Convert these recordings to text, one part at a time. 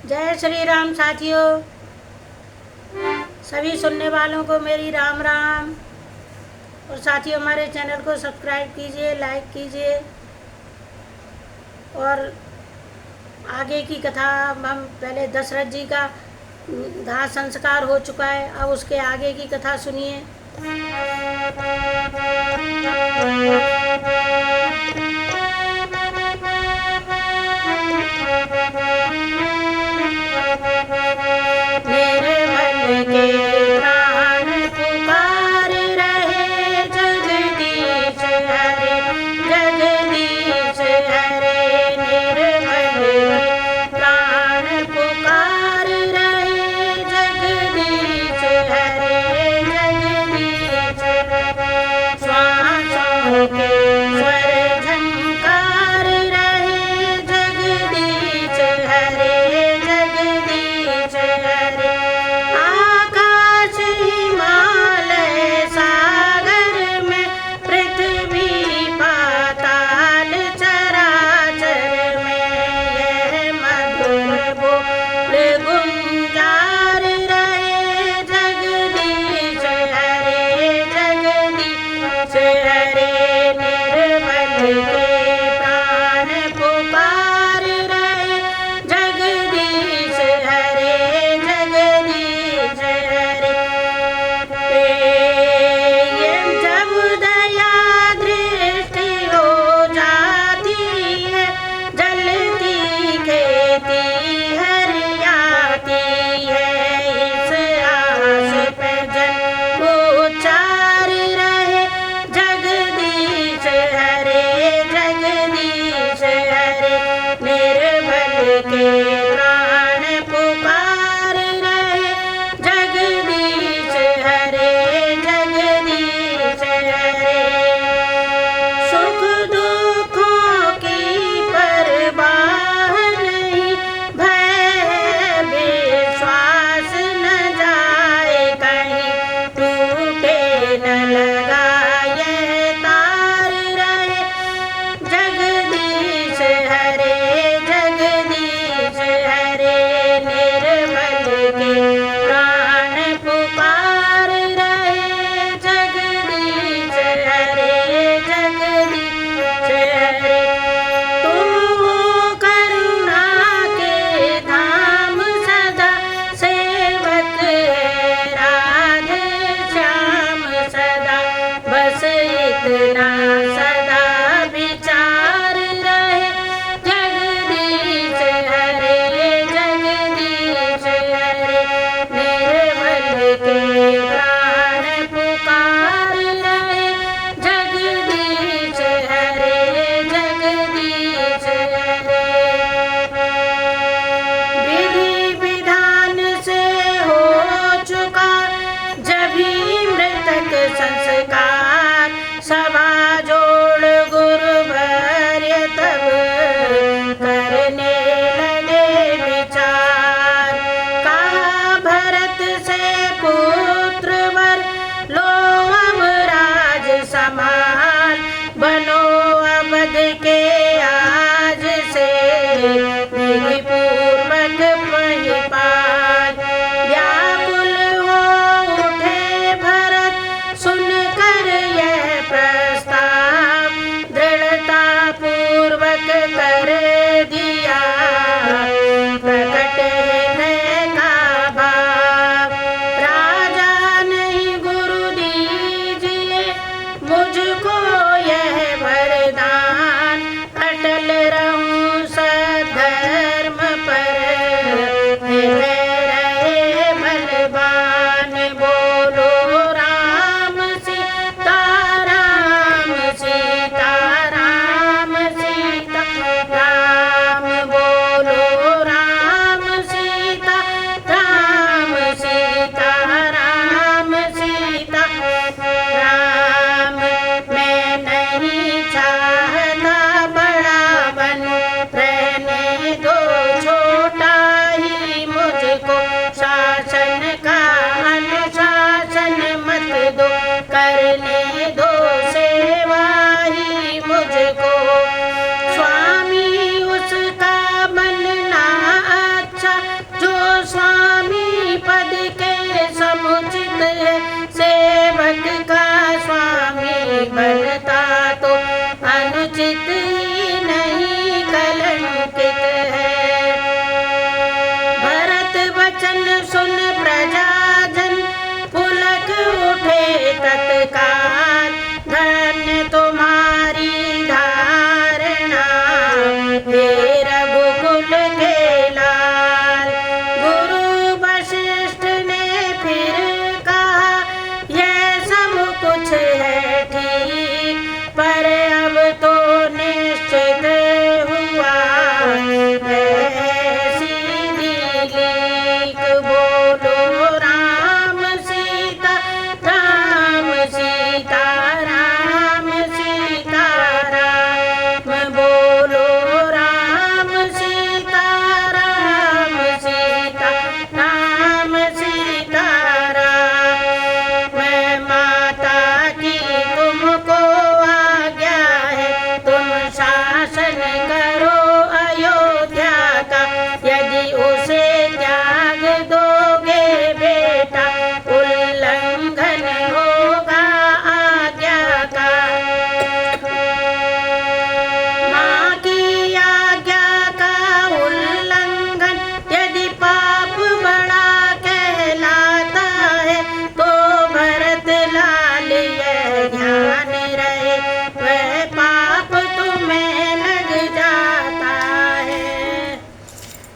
जय श्री राम साथियों, सभी सुनने वालों को मेरी राम राम। और साथियों, हमारे चैनल को सब्सक्राइब कीजिए, लाइक कीजिए। और आगे की कथा हम पहले दशरथ जी का दाह संस्कार हो चुका है, अब उसके आगे की कथा सुनिए।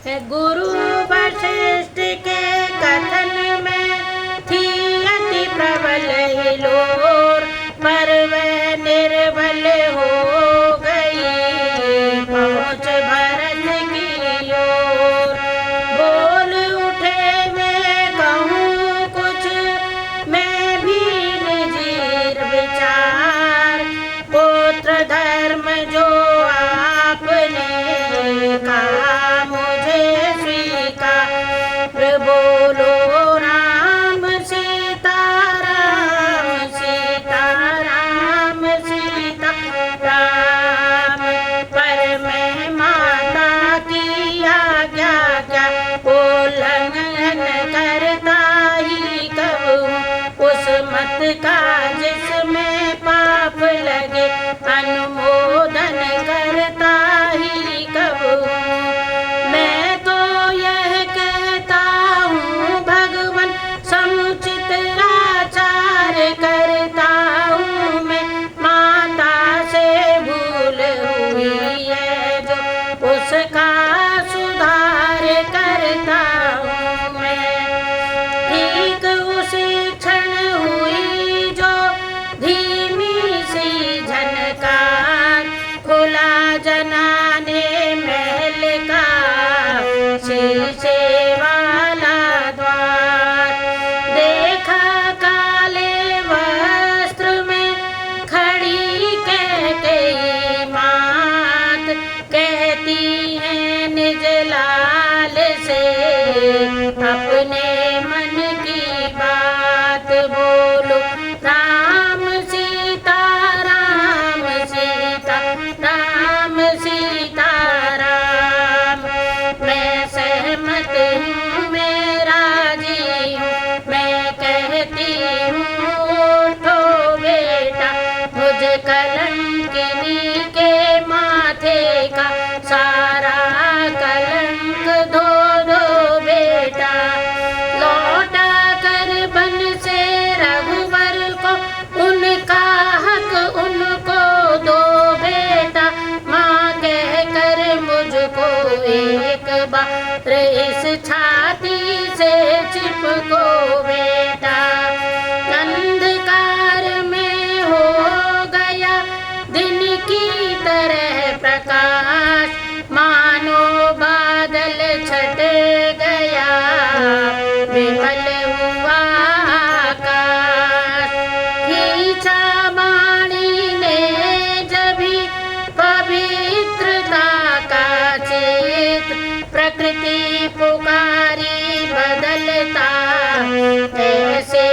गुरु वशिष्ठ के कथन में थी अति प्रबल हिलोर, पर वह निर्बल हो गई पहुँच भरत की ओर। बोल उठे मैं कहूँ कुछ मैं भी निजीर विचार, पुत्र धर्म जो आपने कहा मुझे स्वीकार। बोलो राम सीता राम सीता राम सीता राम, पर मैं माता की आज्ञा क्या उल्लंघन करता ही कब हूँ। उस मत का जिसमें पाप लगे अनुमोदन करता ही कब हूँ। मैं तो यह कहता हूँ भगवान समुचित आचार करता हूँ मैं, माता से भूल हुई है जो उसका सुधार करता हूँ मैं। ठीक उसी क्षण हुई जो धीमी सी झनकार, खुला जनाने महल का शीशे वाला द्वार। देखा काले वस्त्र में खड़ी कैकेयी मात, कहती है निज लाल से अपने मन की बात। बोलो राम सीता राम सीता राम सीता राम, मैं सहमत हूँ मैं राजी हूँ, मैं कहती हूँ उठो बेटा। मुझ कलंकिनी के माथे का सारा कलंक धो दो बेटा। लौटा कर बन से रघुवर को उनका हक उनको दो बेटा। माँ कह कर मुझको एक बार इस छाती से चिपको बेटा। अंधकार में हो गया दिन की तरह प्रकाश, मानो बादल छट गया विमल हुआ आकाश। खींचा वाणी ने जभी पवित्रता का चित, प्रकृति पुकारी बदलता ऐसे